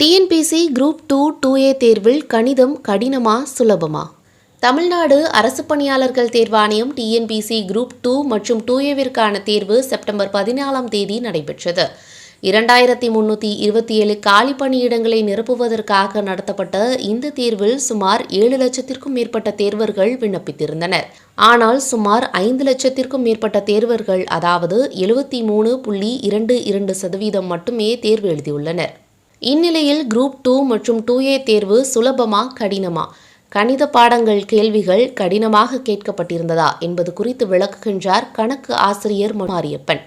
TNPSC group 2 2A தேர்வில் கணிதம் கடினமா சுலபமா? தமிழ்நாடு அரசு பணியாளர்கள் தேர்வாணையம் டிஎன்பிஎஸ்சி குரூப் 2 மற்றும் 2Aவிற்கான தேர்வு செப்டம்பர் 14ஆம் தேதி நடைபெற்றது. 2327 காலி பணியிடங்களை நிரப்புவதற்காக நடத்தப்பட்ட இந்த தேர்வில் சுமார் 7 லட்சத்திற்கும் மேற்பட்ட தேர்வர்கள் விண்ணப்பித்திருந்தனர். ஆனால் சுமார் 5 லட்சத்திற்கும் மேற்பட்ட தேர்வர்கள், அதாவது 73.22% மட்டுமே தேர்வு எழுதியுள்ளனர். இந்நிலையில் குரூப் 2 மற்றும் 2A தேர்வு சுலபமா கடினமா? கணித பாடங்கள் கேள்விகள் கடினமாக கேட்கப்பட்டிருந்ததா என்பது குறித்து விளக்குகின்றார் கணக்கு ஆசிரியர் மாரியப்பன்.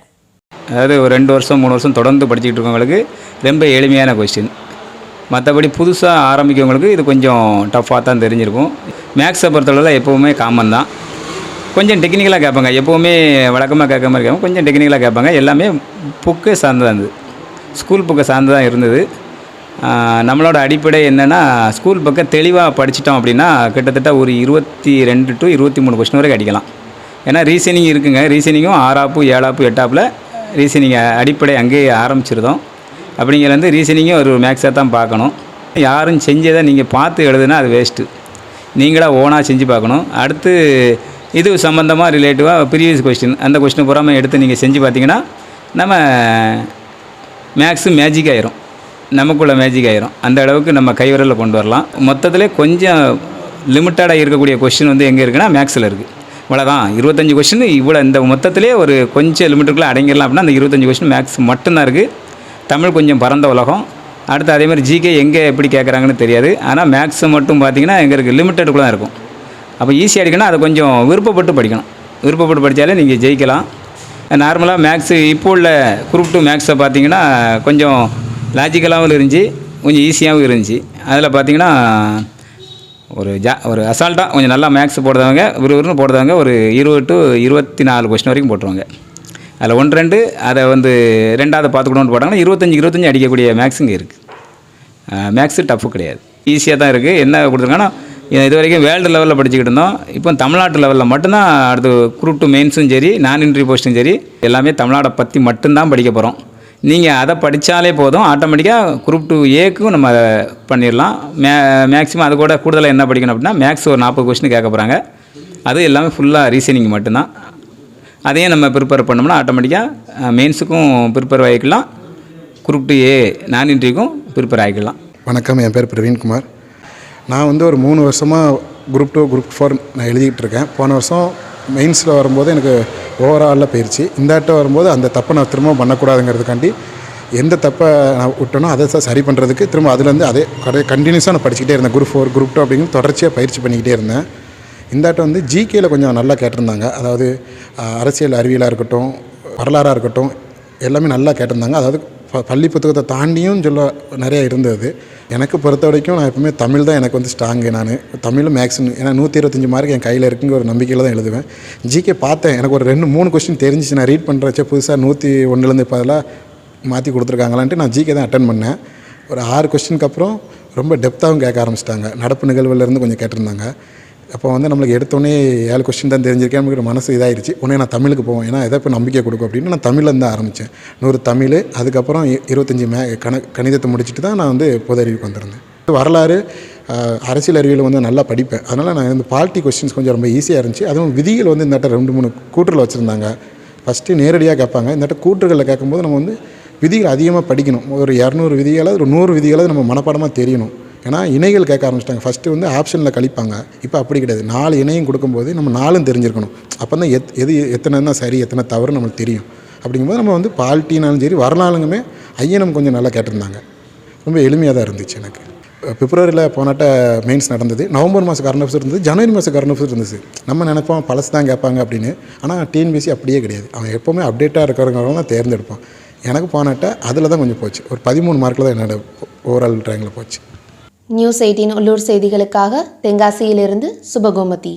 அதாவது ஒரு 2 வருஷம் 3 வருஷம் தொடர்ந்து படிச்சுக்கிட்டு இருக்கவங்களுக்கு ரொம்ப எளிமையான கொஸ்டின். மற்றபடி புதுசாக ஆரம்பிக்கிறவங்களுக்கு இது கொஞ்சம் டஃப்பாக தான் தெரிஞ்சிருக்கும். மேக்ஸை பொறுத்தளவில் எப்போவுமே காமன் தான். கொஞ்சம் டெக்னிக்கலாக கேட்பாங்க, எப்போவுமே வழக்கமாக கேட்க மாதிரி கேட்பாங்க. கொஞ்சம் டெக்னிக்கலாக கேட்பாங்க. எல்லாமே புக்கை சார்ந்து தான் இருந்தது, ஸ்கூல் புக்கை சார்ந்து தான் இருந்தது. நம்மளோட அடிப்படை என்னென்னா, ஸ்கூல் பக்கம் தெளிவாக படிச்சிட்டோம் அப்படின்னா கிட்டத்தட்ட ஒரு 22 to 23 கொஸ்டின் வரைக்கும் அடிக்கலாம். ஏன்னா ரீசனிங் இருக்குங்க. ரீசனிங்கும் 6ஆப்பு 7ஆப்பு 8ஆப்பில் ரீசனிங் அடிப்படை அங்கேயே ஆரம்பிச்சிருந்தோம். அப்படிங்கிறது ரீசனிங்கும் ஒரு மேக்ஸாக தான் பார்க்கணும். யாரும் செஞ்சதை நீங்கள் பார்த்து எழுதுனா அது வேஸ்ட்டு. நீங்களாக ஓனாக செஞ்சு பார்க்கணும். அடுத்து இது சம்மந்தமாக ரிலேட்டிவாக ப்ரீவியஸ் கொஸ்டின், அந்த கொஸ்டின் பூராமல் எடுத்து நீங்கள் செஞ்சு பார்த்தீங்கன்னா நம்ம மேக்ஸு மேஜிக் ஆயிரும், நமக்குள்ள மேஜிக் ஆயிரும். அந்த அளவுக்கு நம்ம கைவிரலில் கொண்டு வரலாம். மொத்தத்தில் கொஞ்சம் லிமிட்டடாக இருக்கக்கூடிய கொஸ்டின் எங்கே இருக்குன்னா மேக்ஸில் இருக்குது. இவ்வளோதான் 25 கொஸ்டின், இவ்வளோ இந்த மொத்தத்திலே ஒரு கொஞ்சம் லிமிட்டுக்குள்ளே அடங்கிடலாம். அப்படின்னா அந்த 25 கொஸ்டின் மேக்ஸ் மட்டும்தான் இருக்குது. தமிழ் கொஞ்சம் பரந்த உலகம். அடுத்து அதேமாதிரி ஜிகே எங்கே எப்படி கேட்குறாங்கன்னு தெரியாது. ஆனால் மேக்ஸ் மட்டும் பார்த்திங்கன்னா எங்கே இருக்குது, லிமிட்டடுக்குள்ளே தான் இருக்கும். அப்போ ஈஸியாக அடிக்கணும். அதை கொஞ்சம் விருப்பப்பட்டு படிக்கணும். விருப்பப்பட்டு படித்தாலே நீங்கள் ஜெயிக்கலாம். நார்மலாக மேக்ஸு இப்போ உள்ள குரூப் 2 மேக்ஸை பார்த்திங்கன்னா கொஞ்சம் லாஜிக்கலாகவும் இருந்துச்சு, கொஞ்சம் ஈஸியாகவும் இருந்துச்சு. அதில் பார்த்திங்கன்னா ஒரு அசால்ட்டாக கொஞ்சம் நல்லா மேக்ஸ் போடுறவங்க, விறுவிறுன்னு போடுறவங்க ஒரு 20 to 24 கொஸ்டின் வரைக்கும் போட்டுருவாங்க. அதில் 1-2 அதை ரெண்டாவது பார்த்துக்கணும்னு போட்டாங்கன்னா 25 அடிக்கக்கூடிய மேக்ஸுங்க இருக்குது. மேக்ஸு டஃப்பு கிடையாது, ஈஸியாக தான் இருக்குது. என்ன கொடுத்துருக்காங்கன்னா, இது வரைக்கும் வேர்ல்டு லெவலில் படிச்சுக்கிட்டு இருந்தோம். இப்போ தமிழ்நாட்டு லெவலில் மட்டும்தான். அடுத்து குரூப் 2 மெயின்ஸும் சரி, நான் இன்ட்ரி போஸ்ட்டும் சரி, எல்லாமே தமிழ்நாடை பற்றி மட்டும்தான் படிக்க போகிறோம். நீங்கள் அதை படித்தாலே போதும், ஆட்டோமேட்டிக்காக குரூப் 2Aக்கும் நம்ம பண்ணிடலாம். மேக்ஸிமம் அது கூட கூடுதலாக என்ன படிக்கணும் அப்படின்னா, மேக்ஸ் ஒரு 40 கொஸ்டின் கேட்க போகிறாங்க. அது எல்லாமே ஃபுல்லாக ரீசனிங் மட்டும்தான். அதையும் நம்ம ப்ரிப்பேர் பண்ணோம்னா ஆட்டோமேட்டிக்காக மெயின்ஸுக்கும் ப்ரிப்பேர் ஆகிக்கலாம், குரூப் 2A நான் இன்ட்ரிக்கும் ப்ரிப்பேர் ஆகிக்கலாம். வணக்கம், என் பேர் பிரவீன்குமார். நான் ஒரு 3 வருஷமாக குரூப் 2 குரூப் 4 நான் எழுதிக்கிட்டு இருக்கேன். போன வருஷம் மெயின்ஸில் வரும்போது எனக்கு ஓவராலில் போயிடுச்சு. இந்த ஆட்டம் வரும்போது அந்த தப்பை நான் திரும்ப பண்ணக்கூடாதுங்கிறதுக்காண்டி எந்த தப்பை நான் விட்டனோ அதை சரி பண்ணுறதுக்கு திரும்ப அதுலேருந்து அதே கண்டினியூஸாக நான் படிச்சுக்கிட்டே இருந்தேன். குரூப் 4 குரூப் 2 அப்படிங்கிற தொடர்ச்சியாக பயிற்சி பண்ணிக்கிட்டே இருந்தேன். இந்த ஆட்டம் ஜிகேயில் கொஞ்சம் நல்லா கேட்டிருந்தாங்க. அதாவது அரசியல் அறிவியலாக இருக்கட்டும், வரலாறாக இருக்கட்டும், எல்லாமே நல்லா கேட்டிருந்தாங்க. அதாவது பள்ளி புத்தகத்தை தாண்டியும் நிறையா இருந்தது. எனக்கு பொறுத்த வரைக்கும் நான் எப்பவுமே தமிழ் தான் எனக்கு ஸ்ட்ராங்கு. நான் தமிழும் மேக்ஸுன்னு, ஏன்னா 125 மார்க் என் கையில் இருக்குங்கிற ஒரு நம்பிக்கையில் தான் எழுதுவேன். ஜிகே பார்த்தேன், எனக்கு ஒரு 2-3 கொஸ்டின் தெரிஞ்சிச்சு. நான் ரீட் பண்ணுறச்சே புதுசாக 101 இப்போ அதெல்லாம் மாற்றி கொடுத்துருக்காங்களான்ட்டு நான் ஜிகே தான் அட்டன் பண்ணேன். ஒரு 6 கொஸ்டினுக்கு அப்புறம் ரொம்ப டெப்த்தாகவும் கேட்க ஆரம்பிச்சிட்டாங்க. நடப்பு நிகழ்வுலேருந்து கொஞ்சம் கேட்டிருந்தாங்க. அப்போ நம்மளுக்கு எடுத்தோடனே 7 கொஸ்டின் தான் தெரிஞ்சிருக்கேன். நமக்கு மனசு இதாகிடுச்சு. உடனே நான் தமிழுக்கு போவேன், ஏன்னா எதை இப்போ நம்பிக்கை கொடுக்கும் அப்படின்னு நான் தமிழ்லேருந்து ஆரம்பித்தேன். 100 தமிழ், அதுக்கப்புறம் 25 கணிதத்தை முடிச்சுட்டு தான் நான் பொது அறிவுக்கு வந்திருந்தேன். வரலாறு அரசியல் அறிவியல் நல்லா படிப்பேன். அதனால் நான் பாலிட்டி கொஸ்டின்ஸ் கொஞ்சம் ரொம்ப ஈஸியாக இருந்துச்சு. அதுவும் விதிகள் இந்த 2-3 கூற்றுகள் வச்சுருந்தாங்க. ஃபஸ்ட்டு நேரடியாக கேட்பாங்க. இந்த கூற்றுகளில் கேட்கும்போது நம்ம விதிகள் அதிகமாக படிக்கணும். ஒரு 200 விதிகளாவது, ஒரு 100 விதிகளாவது நம்ம மனப்பாடமாக தெரியணும். ஏன்னா இணைகள் கேட்க ஆரம்பிச்சிட்டாங்க. ஃபஸ்ட்டு ஆப்ஷனில் கழிப்பாங்க. இப்போ அப்படி கிடையாது. 4 இணையும் கொடுக்கும்போது நம்ம 4 தெரிஞ்சிருக்கணும். அப்போ தான் எது எத்தனை சரி எத்தனை தவறு நம்மளுக்கு தெரியும். அப்படிங்கும்போது நம்ம பாலிட்டினாலும் சரி வரலாறுங்குமே ஐயனம் கொஞ்சம் நல்லா கேட்டிருந்தாங்க. ரொம்ப எளிமையாக தான் இருந்துச்சு எனக்கு. பிப்ரவரியில் போனாட்ட மெயின்ஸ் நடந்தது. நவம்பர் மாதம் கரண்ட் அஃபேர்ஸ் இருந்தது, ஜனவரி மாதம் கரண்ட் அஃபேர்ஸ் இருந்துச்சு. நம்ம நினைப்போம் பழசு தான் கேட்பாங்க அப்படின்னு. ஆனால் டிஎன்பிஎஸ்சி அப்படியே கிடையாது. அவன் எப்போவுமே அப்டேட்டாக இருக்கிறவங்க தான் தேர்ந்தெடுப்பான். எனக்கு போனாட்ட அதில் தான் கொஞ்சம் போச்சு. ஒரு 13 மார்க்கில் தான் என்னோட ஓவரால் ரேங்கில் போச்சு. நியூஸ் 18 உள்ளூர் செய்திகளுக்காக தென்காசியிலிருந்து சுபகோமதி.